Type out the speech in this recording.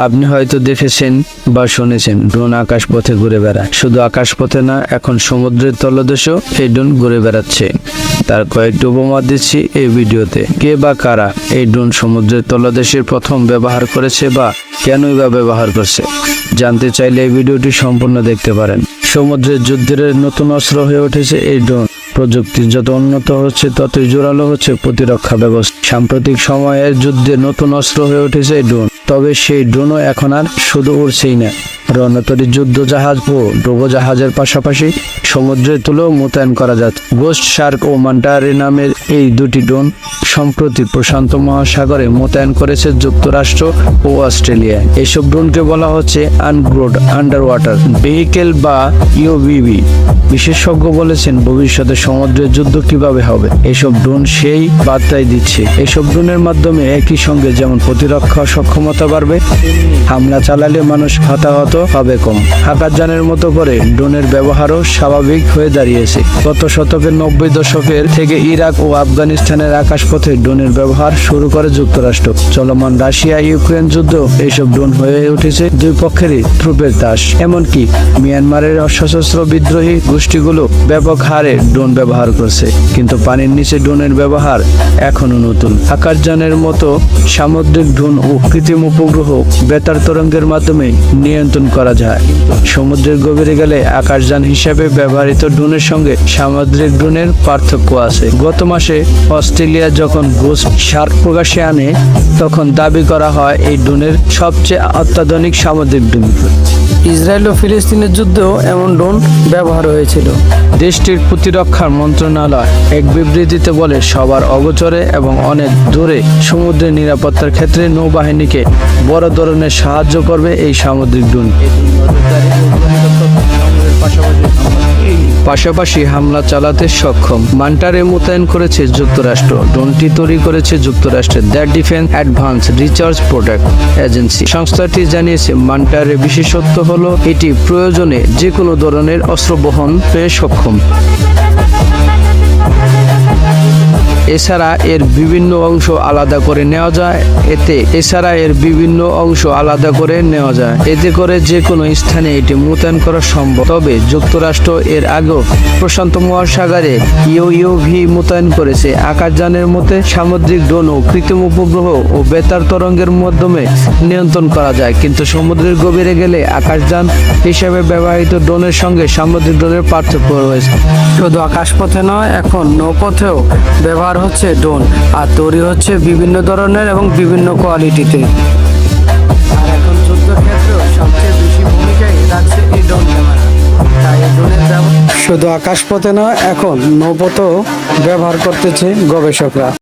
আপনি হয়তো দেখেছেন বা শুনেছেন ড্রোন আকাশপথে ঘুরে বেড়ায়। শুধু আকাশপথে না, এখন সমুদ্রের তলদেশেও এই ড্রোন ঘুরে বেড়াচ্ছে। তার কয়েকটি উপমা দিচ্ছি এই ভিডিওতে। কে বা কারা এই ড্রোন সমুদ্রের তলদেশের প্রথম ব্যবহার করেছে বা কেনই বা ব্যবহার করছে, জানতে চাইলে এই ভিডিওটি সম্পূর্ণ দেখতে পারেন। সমুদ্রের যুদ্ধের নতুন অস্ত্র হয়ে উঠেছে এই ড্রোন। প্রযুক্তি যত উন্নত হচ্ছে ততই জোরালো হচ্ছে প্রতিরক্ষা ব্যবস্থা। সাম্প্রতিক সময়ের যুদ্ধে নতুন অস্ত্র হয়ে উঠেছে এই ড্রোন। তবে সেই ড্রোনও এখন আর শুধু উড়ছেই না, রণতরী যুদ্ধ জাহাজ ও ডুবোজাহাজের পাশাপাশি সমুদ্রের তুলেও মোতায়েন করা যাচ্ছে। গোস্ট শার্ক ও মান্টারে নামের এই দুটি ড্রোন সম্প্রতি প্রশান্ত মহাসাগরে মোতায়েন করেছে যুক্তরাষ্ট্র ও অস্ট্রেলিয়া। এসব ড্রোনকে বলা হচ্ছে আনগ্রোড আন্ডার ওয়াটার ভেহিকেল বা ইউভিভি। বিশেষজ্ঞ বলেছেন ভবিষ্যতে সমুদ্রের যুদ্ধ কিভাবে হবে, এসব ড্রোন সেই বার্তাই দিচ্ছে। এসব ড্রোনের মাধ্যমে একই সঙ্গে যেমন প্রতিরক্ষা সক্ষমতা বাড়বে, হামলা চালালে মানুষ হতাহত হবে কম। আকাশযানের মতো করে ড্রোনের ব্যবহারও স্বাভাবিক হয়ে দাঁড়িয়েছে। গত শতকের 90 দশকের থেকে ইরাক ও আফগানিস্তানের আকাশপথে ড্রোনের ব্যবহার শুরু করে যুক্তরাষ্ট্র। চলমান রাশিয়া ইউক্রেন যুদ্ধ এইসব ড্রোন হয়ে উঠেছে দুই পক্ষেরই ট্রুপের তাস। এমনকি মিয়ানমারের সশস্ত্র বিদ্রোহী গোষ্ঠীগুলো ব্যাপক হারে ড্রোন ব্যবহার করছে। কিন্তু পানির নিচে ড্রোনের ব্যবহার এখনো নতুন। আকাশযানের মতো সামুদ্রিক ড্রোন ও কৃত্রিম উপগ্রহ বেতার তরঙ্গের মাধ্যমে নিয়ন্ত্রণ করা যায়। সমুদ্রের গভীরে গেলে আকাশযান হিসেবে ব্যবহৃত ড্রোনের সঙ্গে সামুদ্রিক ড্রোনের পার্থক্য আছে। গত মাসে অস্ট্রেলিয়া যখন গোস্ট শার্ক প্রকাশে আনে, তখন দাবি করা হয় এই ড্রোনের সবচেয়ে অত্যাধুনিক সামুদ্রিক ড্রোন। ইসরায়েল ও ফিলিস্তিনের যুদ্ধেও এমন ড্রোন ব্যবহার হয়েছিল। দেশটির প্রতিরক্ষা মন্ত্রণালয় এক বিবৃতিতে বলে, সবার অগোচরে এবং অনেক দূরে সমুদ্রের নিরাপত্তার ক্ষেত্রে নৌবাহিনীকে বড় ধরনের সাহায্য করবে এই সামুদ্রিক ড্রোন। পাশাপাশি হামলা চালাতে সক্ষম। মান্টারে মোতায়েন করেছে যুক্তরাষ্ট্র। ড্রোনটি তৈরি করেছে যুক্তরাষ্ট্রের the defence advance research product agency. সংস্থাটি জানিয়েছে মান্টারের বিশেষত্ব হলো এটি প্রয়োজনে যে কোনো ধরনের অস্ত্র বহন পেয়ে সক্ষম। এছাড়া এর বিভিন্ন অংশ আলাদা করে নেওয়া যায়। এতে করে যে কোনো স্থানে এটি মোতায়েন করা সম্ভব। তবে যুক্তরাষ্ট্র এর আগেও প্রশান্ত মহাসাগরে ইউইউভি মোতায়েন করেছে। আকাশযানের মতে সামুদ্রিক ড্রোন ও কৃত্রিম উপগ্রহ ও বেতার তরঙ্গের মাধ্যমে নিয়ন্ত্রণ করা যায়। কিন্তু সমুদ্রের গভীরে গেলে আকাশযান হিসেবে ব্যবহৃত ড্রোনের সঙ্গে সামুদ্রিক ড্রোনের পার্থক্য রয়েছে। শুধু আকাশপথে নয়, এখন নৌপথেও ব্যবহার হচ্ছে ড্রোন, আর তৈরি হচ্ছে বিভিন্ন ধরনের এবং বিভিন্ন কোয়ালিটিতে। আর এখন যুদ্ধক্ষেত্রেও সবচেয়ে বেশি ভূমিকাই রাখছে এই ড্রোন ক্যামেরা। তাই এই ড্রোনের ব্যবহার শুধু আকাশপথে নয়, এখন নৌপথেও ব্যবহার করতেছে গবেষকরা।